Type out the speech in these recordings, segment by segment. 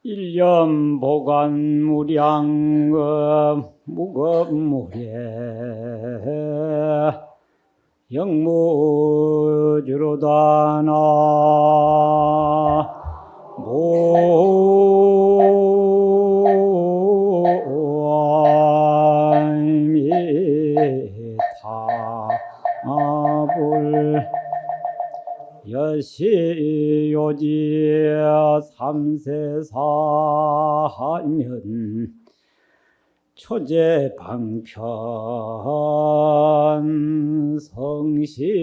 일념 보관무량 무겁무례 영무주로다나 모미타불 여시요지 삼세사하면 초제방편 성심여기로다나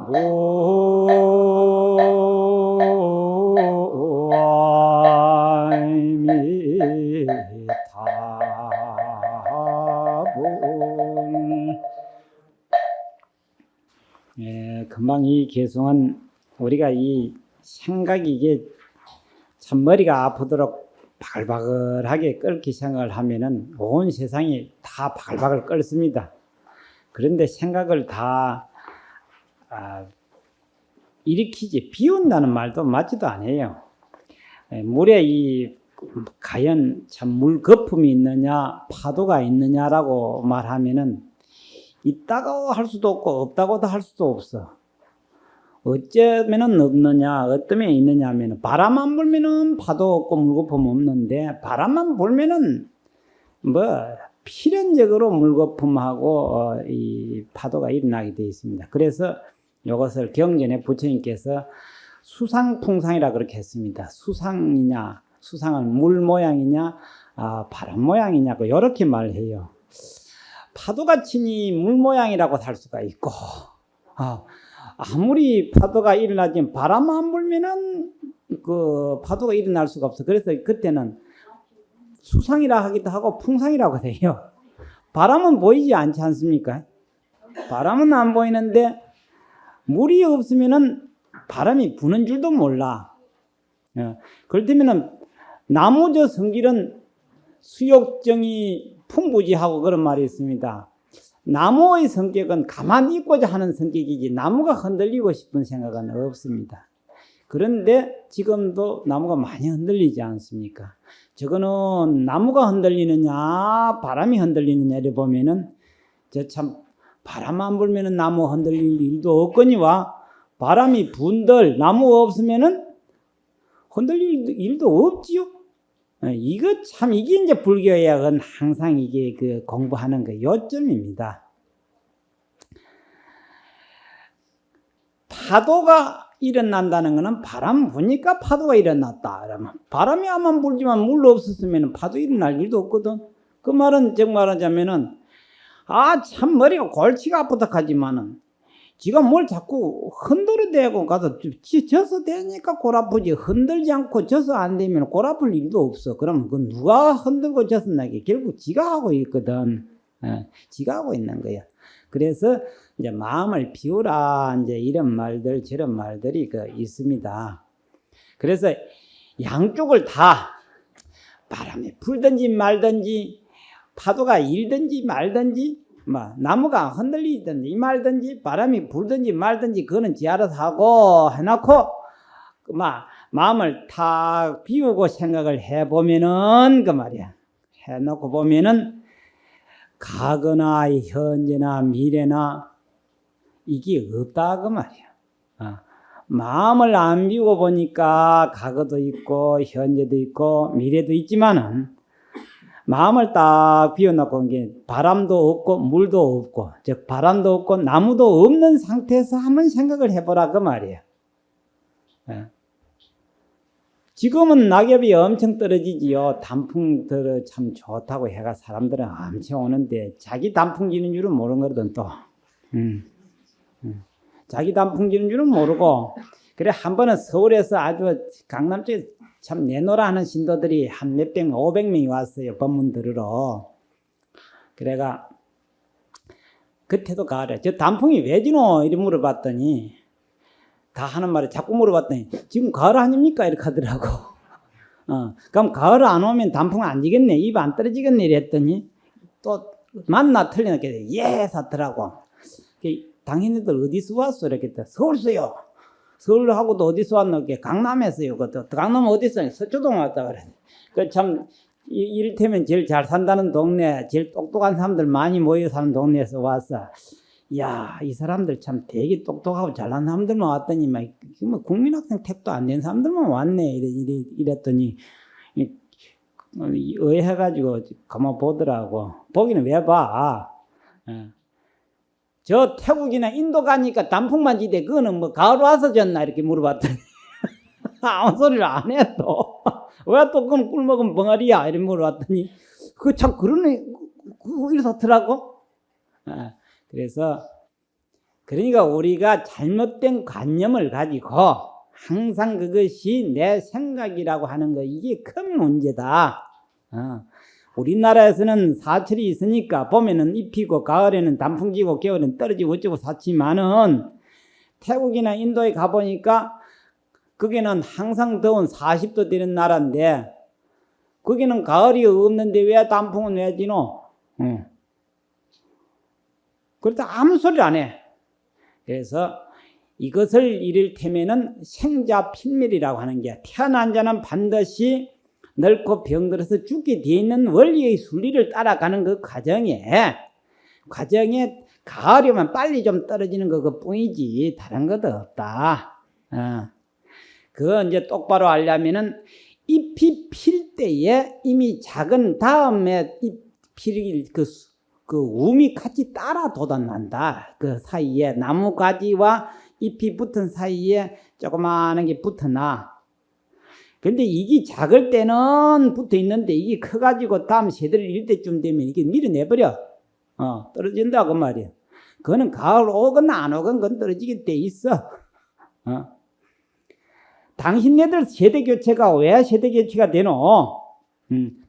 무아미타불. 금방 이 개송은 우리가 이 생각이 이게 참 머리가 아프도록 바글바글하게 끓기 생각을 하면은 온 세상이 다 바글바글 끓습니다. 그런데 생각을 다 일으키지 비운다는 말도 맞지도 않아요. 물에 이 과연 참 물 거품이 있느냐 파도가 있느냐라고 말하면은 있다고 할 수도 없고 없다고도 할 수도 없어. 어쩌면은 없느냐 어떠면 있느냐 하면은 바람만 불면은 파도 없고 물거품 없는데 바람만 불면은 뭐 필연적으로 물거품하고 이 파도가 일어나게 되어 있습니다. 그래서 이것을 경전에 부처님께서 수상풍상이라 그렇게 했습니다. 수상이냐 수상은 물 모양이냐 바람 모양이냐 이렇게 말해요. 파도가 치니 물 모양이라고 할 수가 있고 아무리 파도가 일어나지만 바람만 불면은 그 파도가 일어날 수가 없어. 그래서 그때는 수상이라 하기도 하고 풍상이라고 해요. 바람은 보이지 않지 않습니까? 바람은 안 보이는데 물이 없으면은 바람이 부는 줄도 몰라. 그럴 때면은 나무저 성질은 수욕정이 풍부지하고 그런 말이 있습니다. 나무의 성격은 가만히 있고자 하는 성격이지 나무가 흔들리고 싶은 생각은 없습니다. 그런데 지금도 나무가 많이 흔들리지 않습니까? 저거는 나무가 흔들리느냐 바람이 흔들리느냐를 보면은 저 참 바람만 불면은 나무 흔들릴 일도 없거니와 바람이 분들 나무 없으면은 흔들릴 일도 없지요. 이거 참 이게 이제 불교의학은 항상 이게 그 공부하는 그 요점입니다. 파도가 일어난다는 것은 바람 부니까 파도가 일어났다. 그러면 바람이 아만 불지만 물 없었으면 파도 일어날 일도 없거든. 그 말은 정말 하자면은 참 머리가 골치가 아프다 하지만은 지가 뭘 자꾸 흔들어대고 가서 져서 대니까 골 아프지 흔들지 않고 져서 안 되면 골 아플 일도 없어. 그러면 그 누가 흔들고 졌었나게 결국 지가 하고 있거든. 지가 하고 있는 거야. 그래서 이제 마음을 비우라 이제 이런 말들 저런 말들이 있습니다. 그래서 양쪽을 다 바람이 불든지 말든지 파도가 일든지 말든지 나무가 흔들리든지 말든지 바람이 불든지 말든지 그거는 지 알아서 하고 해놓고 마음을 다 비우고 생각을 해보면은 그 말이야. 해놓고 보면은 과거나 현재나 미래나 이게 없다 그 말이야. 마음을 안 비우고 보니까 과거도 있고 현재도 있고 미래도 있지만은 마음을 딱 비워놓고 이게 바람도 없고 물도 없고 즉 바람도 없고 나무도 없는 상태에서 한번 생각을 해보라 그 말이에요. 지금은 낙엽이 엄청 떨어지지요. 단풍 들어 참 좋다고 해가 사람들은 엄청 오는데 자기 단풍 지는 줄은 모르는 거거든 또. 자기 단풍 지는 줄은 모르고 그래 한 번은 서울에서 아주 강남 쪽에 참 내노라 하는 신도들이 한 몇백, 500명이 왔어요. 법문 들으러. 그래가 그때도 가을에 저 단풍이 왜 지노? 이렇게 물어봤더니 다 하는 말에 자꾸 물어봤더니 지금 가을 아닙니까? 이렇게 하더라고. 그럼 가을 안 오면 단풍 안 지겠네. 입 안 떨어지겠네. 이랬더니 또 만나 틀리는 게 예! 사더라고. 당신들 어디서 왔어? 이렇게 서울서요. 서울하고도 어디서 왔노? 강남에서요. 강남 어디서? 서초동 왔다 그래. 그 참 이를테면 제일 잘 산다는 동네, 제일 똑똑한 사람들 많이 모여 사는 동네에서 왔어. 야, 이 사람들 참 되게 똑똑하고 잘난 사람들만 왔더니 막 뭐 국민학생 택도 안 된 사람들만 왔네. 이랬더니 의해가지고 가만 보더라고. 보기는 왜 봐? 저 태국이나 인도 가니까 단풍만 지대 그거는 뭐 가을 와서 졌나 이렇게 물어봤더니 아무 소리를 안 해 또. 왜 또 그건 꿀 먹은 벙어리야 이렇게 물어봤더니 그 참 그러네. 그거 이렇더라고. 그래서 그러니까 우리가 잘못된 관념을 가지고 항상 그것이 내 생각이라고 하는 거 이게 큰 문제다. 우리나라에서는 사철이 있으니까 봄에는 잎이고 가을에는 단풍 지고 겨울에는 떨어지고 어쩌고 샀지만은 태국이나 인도에 가보니까 거기는 항상 더운 40도 되는 나라인데 거기는 가을이 없는데 왜 단풍은 왜 지노? 그렇다 아무 소리를 안 해. 그래서 이것을 이를테면은 생자필멸이라고 하는 게 태어난 자는 반드시 늙고 병들어서 죽게 돼 있는 원리의 순리를 따라가는 그 과정에 가을이 오면 빨리 좀 떨어지는 그것뿐이지 다른 것도 없다. 그거 이제 똑바로 알려면은 잎이 필 때에 이미 작은 다음에 잎 필 그 움이 같이 따라 돋아난다. 그 사이에 나무 가지와 잎이 붙은 사이에 조그마한 게 붙어나. 근데 이게 작을 때는 붙어 있는데 이게 커가지고 다음 세대를 일 때쯤 되면 이게 밀어내버려. 떨어진다 그 말이야. 그거는 가을 오건 안 오건 그건 떨어지게 돼 있어. 당신네들 세대 교체가 왜 세대 교체가 되노?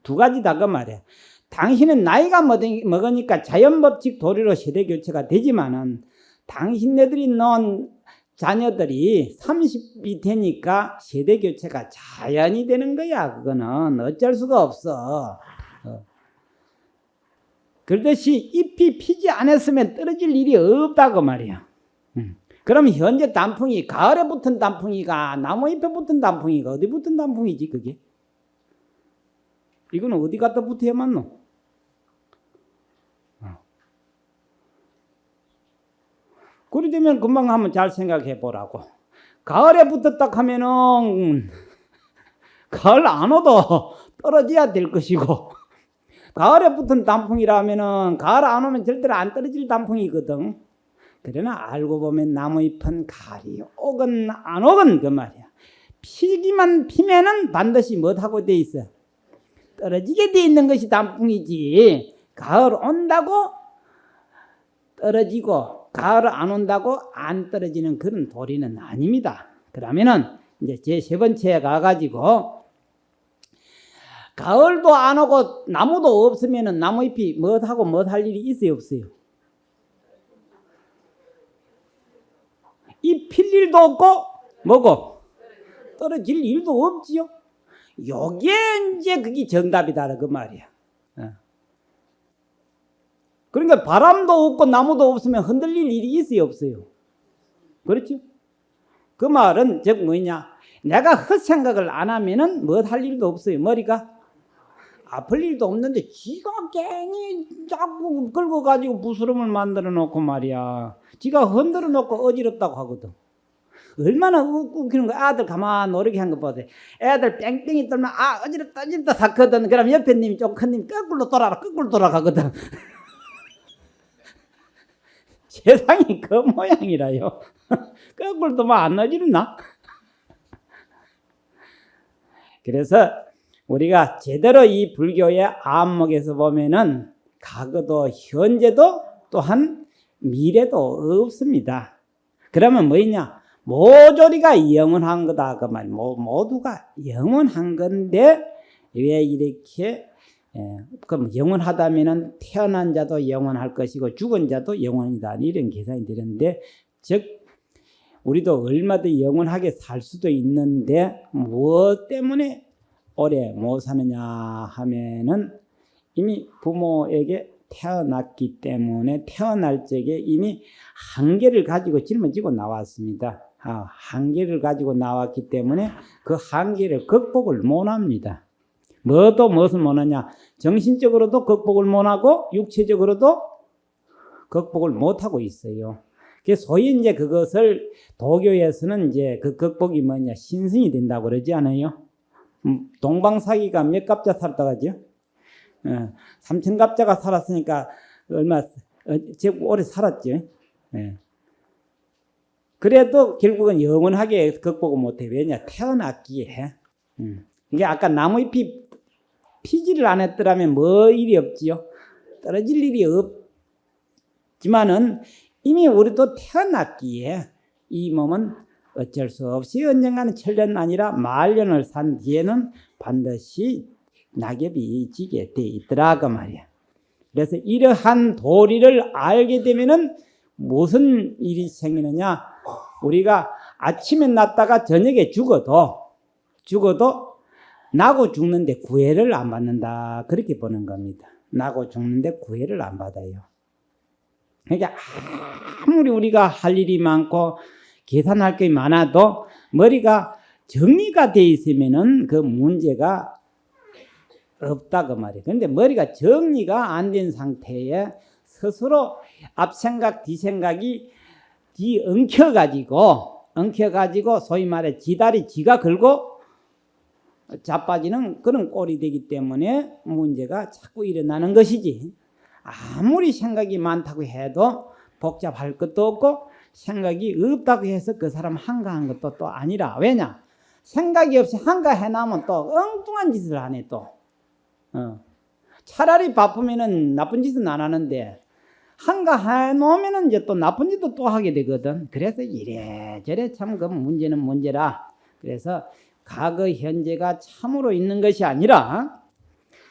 두 가지다 그 말이야. 당신은 나이가 먹으니까 자연법칙 도리로 세대 교체가 되지만은 당신네들이 낳은 자녀들이 30이 되니까 세대 교체가 자연이 되는 거야. 그거는 어쩔 수가 없어. 그렇듯이 잎이 피지 않았으면 떨어질 일이 없다고 말이야. 그럼 현재 단풍이 가을에 붙은 단풍이가 나무잎에 붙은 단풍이가 어디 붙은 단풍이지 그게? 이거는 어디 갖다 붙어야 맞노? 그리 되면 금방 한번 잘 생각해 보라고. 가을에 붙었다 하면은 가을 안 오도 떨어져야 될 것이고 가을에 붙은 단풍이라면은 가을 안 오면 절대로 안 떨어질 단풍이거든. 그러나 알고 보면 나무잎은 가을이 오건 안 오건 그 말이야. 피기만 피면은 반드시 못하고 돼 있어. 떨어지게 돼 있는 것이 단풍이지. 가을 온다고 떨어지고 가을 안 온다고 안 떨어지는 그런 도리는 아닙니다. 그러면은 이제 제 세 번째에 가가지고 가을도 안 오고 나무도 없으면은 나무잎이 못하고 못할 일이 있어요 없어요? 잎 필 일도 없고 뭐고 떨어질 일도 없지요. 요게 이제 그게 정답이다 그 말이야. 그러니까 바람도 없고 나무도 없으면 흔들릴 일이 있어요 없어요? 그렇죠? 그 말은 즉 뭐냐, 내가 헛생각을 안 하면은 뭐 할 일도 없어요. 머리가 아플 일도 없는데 지가 괜히 자꾸 긁어가지고 부스럼을 만들어 놓고 말이야, 지가 흔들어 놓고 어지럽다고 하거든. 얼마나 웃기는 거야. 아들 가만 노르게 한 거 보세요. 애들 뺑뺑이 떨면 어지럽다 샀거든. 그럼 옆에 님이 좀 큰 님 거꾸로 돌아가거든. 세상이 그 모양이라요. 거꾸로 도면 안 어지럽나? 그래서 우리가 제대로 이 불교의 안목에서 보면은 과거도 현재도 또한 미래도 없습니다. 그러면 뭐냐? 모조리가 영원한 거다 그 말. 모두가 영원한 건데 왜 이렇게 그럼 영원하다면은 태어난 자도 영원할 것이고 죽은 자도 영원이다 이런 계산이 되는데, 즉 우리도 얼마든지 영원하게 살 수도 있는데 무엇 때문에 오래 못 사느냐 하면은 이미 부모에게 태어났기 때문에 태어날 적에 이미 한계를 가지고 짊어지고 나왔습니다. 한계를 가지고 나왔기 때문에 그 한계를 극복을 못합니다. 무엇을 못하냐? 정신적으로도 극복을 못하고 육체적으로도 극복을 못하고 있어요. 소위 이제 그것을 도교에서는 이제 그 극복이 뭐냐? 신승이 된다고 그러지 않아요? 동방사기가 몇 갑자 살았다 가죠? 3,000갑자가 살았으니까 오래 살았죠. 그래도 결국은 영원하게 극복을 못해. 왜냐? 태어났기에. 이게 아까 나무잎이 피지를 안 했더라면 뭐 일이 없지요? 떨어질 일이 없지만은 이미 우리도 태어났기에 이 몸은 어쩔 수 없이 언젠가는 천년 아니라 만년을 산 뒤에는 반드시 낙엽이 지게 돼 있더라 그 말이야. 그래서 이러한 도리를 알게 되면은 무슨 일이 생기느냐? 우리가 아침에 났다가 저녁에 죽어도 나고 죽는데 구애를 안 받는다. 그렇게 보는 겁니다. 나고 죽는데 구애를 안 받아요. 그러니까 아무리 우리가 할 일이 많고 계산할 게 많아도 머리가 정리가 돼 있으면은 그 문제가 없다 그 말이에요. 그런데 머리가 정리가 안 된 상태에 스스로 앞생각 뒤생각이 엉켜가지고 소위 말해 지다리 지가 걸고 자빠지는 그런 꼴이 되기 때문에 문제가 자꾸 일어나는 것이지. 아무리 생각이 많다고 해도 복잡할 것도 없고 생각이 없다고 해서 그 사람 한가한 것도 또 아니라. 왜냐? 생각이 없이 한가해나면 또 엉뚱한 짓을 하네 또. 차라리 바쁘면은 나쁜 짓은 안 하는데 한가해 놓으면은 이제 또 나쁜 짓도 또 하게 되거든. 그래서 이래저래 참 그 문제는 문제라. 그래서 과거 현재가 참으로 있는 것이 아니라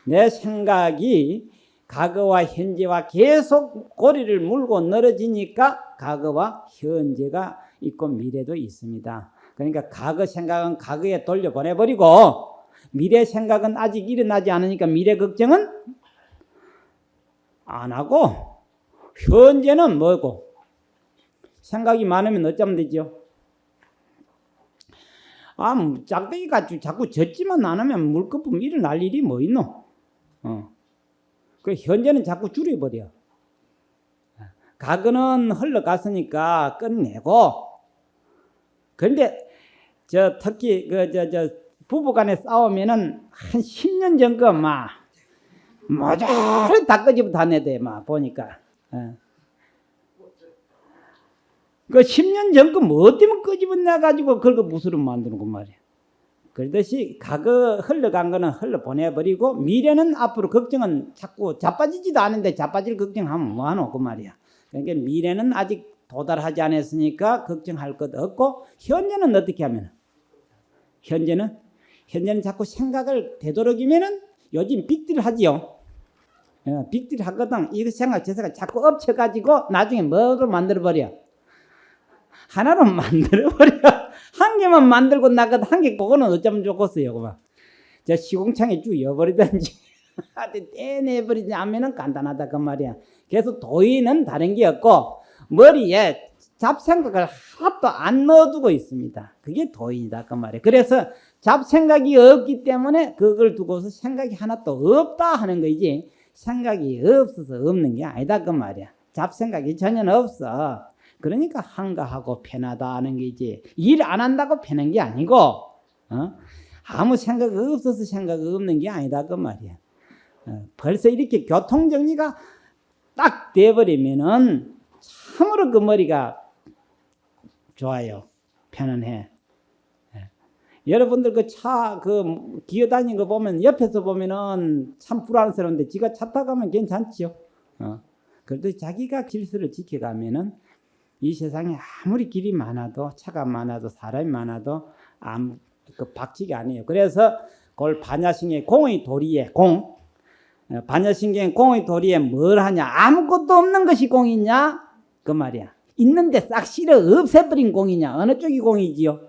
내 생각이 과거와 현재와 계속 고리를 물고 늘어지니까 과거와 현재가 있고 미래도 있습니다. 그러니까 과거 생각은 과거에 돌려보내버리고 미래 생각은 아직 일어나지 않으니까 미래 걱정은 안 하고 현재는 뭐고? 생각이 많으면 어쩌면 되죠? 짝대기가 자꾸 젖지만 않으면 물거품 일어날 일이 뭐 있노? 그 현재는 자꾸 줄여버려. 과거는 흘러갔으니까 끝내고. 그런데 특히 부부간에 싸우면은 한 10년 전 거 모조리 다 끄집어 다 내대 보니까. 그 10년 전 거 뭐 때문에 끄집어 내가지고 그걸 무술을 만드는 거 말이야. 그러듯이 과거 흘러간 거는 흘러보내버리고 미래는 앞으로 걱정은 자꾸 자빠지지도 않은데 자빠질 걱정하면 뭐하노 그 말이야. 그러니까 미래는 아직 도달하지 않았으니까 걱정할 것 없고 현재는 어떻게 하면 현재는 자꾸 생각을 되도록이면은 요즘 빅딜 하지요. 빅딜 하거든. 이거 생각 저 생각 자꾸 엎쳐가지고 나중에 뭐로 만들어버려. 하나로 만들어버려. 한 개만 만들고 나가도 한 개 그거는 어쩌면 좋겠어요. 그만. 저 시공창에 쭉 여버리든지 떼내버리지 않으면 간단하다 그 말이야. 그래서 도의는 다른 게 없고 머리에 잡생각을 하나도 안 넣어두고 있습니다. 그게 도의이다 그 말이야. 그래서 잡생각이 없기 때문에 그걸 두고서 생각이 하나도 없다 하는 거지 생각이 없어서 없는 게 아니다 그 말이야. 잡생각이 전혀 없어. 그러니까 한가하고 편하다 하는 게지 일 안 한다고 편한 게 아니고 아무 생각 없어서 생각 없는 게 아니다 그 말이야. 벌써 이렇게 교통정리가 딱 돼버리면은 참으로 그 머리가 좋아요. 편안해. 여러분들 그 차 기어다니는 거 보면 옆에서 보면은 참 불안스러운데 지가 차 타가면 괜찮지요. 그래도 자기가 질서를 지켜가면은 이 세상에 아무리 길이 많아도 차가 많아도 사람이 많아도 박치기 아니에요. 그래서 그걸 반야신경의 공의 도리에 반야신경의 공의 도리에 뭘 하냐? 아무것도 없는 것이 공이냐? 그 말이야. 있는데 싹 실어 없애버린 공이냐? 어느 쪽이 공이지요?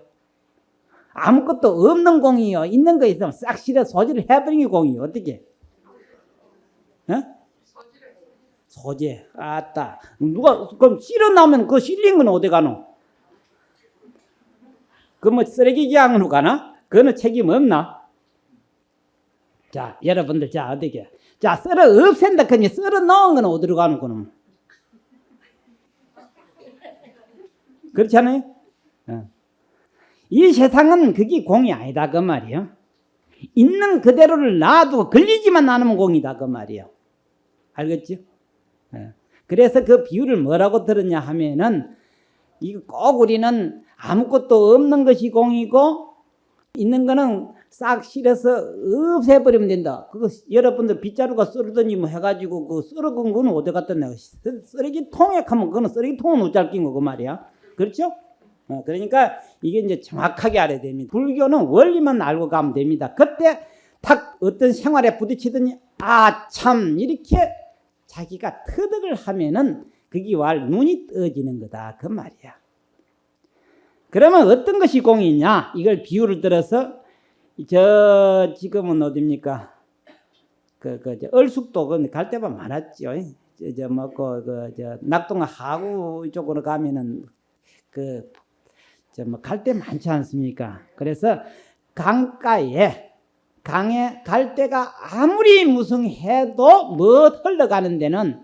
아무것도 없는 공이요. 있는 거 있으면 싹 실어 소지를 해버린 게 공이요. 어떻게? 소재. 아따. 누가, 그럼 실어 나오면 그 실린 건 어디 가노? 그 뭐 쓰레기장으로 가나? 그거는 책임 없나? 자, 여러분들, 자, 어떻게? 자, 썰어 없앤다. 그니 썰어 넣은 건 어디로 가는 거는? 그렇잖아요? 이 세상은 그게 공이 아니다. 그 말이에요. 있는 그대로를 놔두고 걸리지만 않으면 공이다. 그 말이에요. 알겠죠? 그래서 그 비유를 뭐라고 들었냐 하면은, 이거 꼭 우리는 아무것도 없는 것이 공이고, 있는 거는 싹 실어서 없애버리면 된다. 그거 여러분들 빗자루가 썰으더니 뭐 해가지고 그 썰어간 거는 어디 갖다 내가 쓰레기통에 가면 그거는 쓰레기통은 못 잘 낀 거고 말이야. 그렇죠? 그러니까 이게 이제 정확하게 알아야 됩니다. 불교는 원리만 알고 가면 됩니다. 그때 딱 어떤 생활에 부딪히더니 아, 참 이렇게 자기가 터득을 하면은 그게 왈 눈이 떠지는 거다. 그 말이야. 그러면 어떤 것이 공이냐? 이걸 비유를 들어서 저 지금은 어딥니까? 얼숙도 갈 때만 많았죠. 낙동강 하구 쪽으로 가면은 갈 때 많지 않습니까? 그래서 강가에 강에 갈 때가 아무리 무성해도 뭐 흘러가는 데는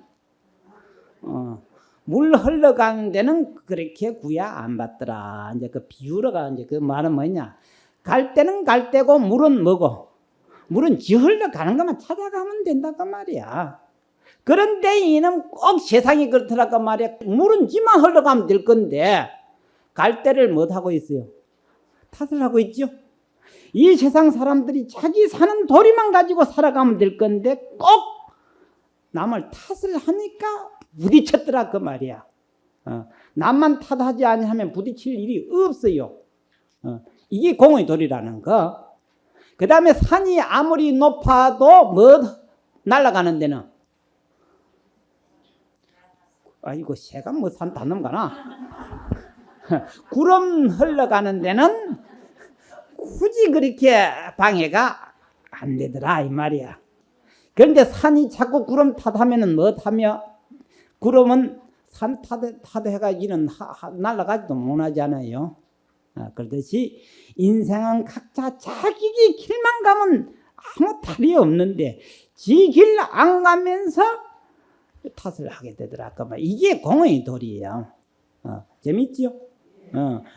물 흘러가는 데는 그렇게 구야 안 받더라. 이제 그 비유로가 이제 그 말은 뭐냐? 갈 때는 갈 때고 물은 뭐고? 물은 지 흘러가는 것만 찾아가면 된다고 말이야. 그런데 이는 꼭 세상이 그렇더라고 말이야. 물은 지만 흘러가면 될 건데 갈 때를 못 하고 있어요. 탓을 하고 있죠. 이 세상 사람들이 자기 사는 도리만 가지고 살아가면 될 건데 꼭 남을 탓을 하니까 부딪혔더라 그 말이야. 남만 탓하지 아니하면 부딪힐 일이 없어요. 이게 공의 도리라는 거. 그 다음에 산이 아무리 높아도 뭐 날아가는 데는 아이고 새가 뭐 산 다 넘가나. 구름 흘러가는 데는 굳이 그렇게 방해가 안 되더라 이 말이야. 그런데 산이 자꾸 구름 탓하면은 뭐 타며 구름은 산 탓해가지고는 날아가지도 못하잖아요. 그렇듯이 인생은 각자 자기 길만 가면 아무 탈이 없는데 지 길 안 가면서 탓을 하게 되더라. 이게 공의 도리예요. 재밌죠?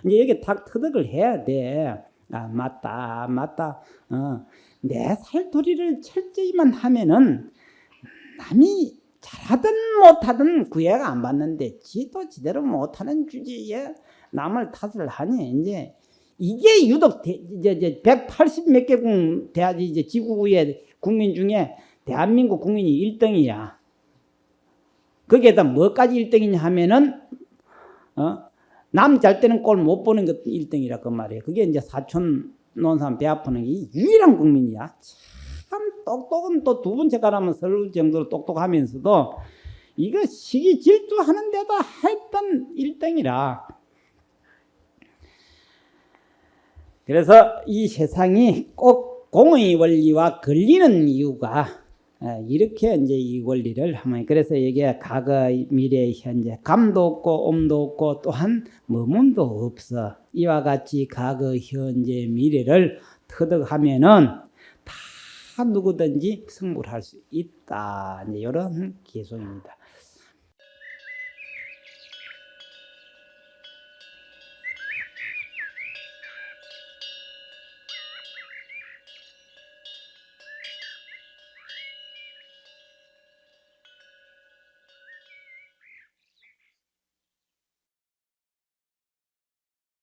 이제 여기 딱 터득을 해야 돼. 아, 맞다. 내 살도리를 철저히만 하면은 남이 잘하든 못하든 구애가 안 받는데 지도 지대로 못하는 주제에 남을 탓을 하니 이제 이게 유독 이제 180 몇 개국 돼야지 이제 지구의 국민 중에 대한민국 국민이 1등이야. 거기에다 뭐까지 1등이냐 하면은 남 잘 때는 꼴 못 보는 것 1등이라 그 말이에요. 그게 이제 사촌 논산 배 아프는 게 유일한 국민이야. 참 똑똑은 또 두 번째 가라면 서울 정도로 똑똑하면서도 이거 시기 질투하는데도 하여튼 1등이라. 그래서 이 세상이 꼭 공의 원리와 걸리는 이유가 이렇게 이제 이 원리를 하면 그래서 이게 과거, 미래, 현재 감도 없고 옴도 없고 또한 머문도 없어. 이와 같이 과거, 현재, 미래를 터득하면은 다 누구든지 승부를 할 수 있다. 이제 이런 개소입니다.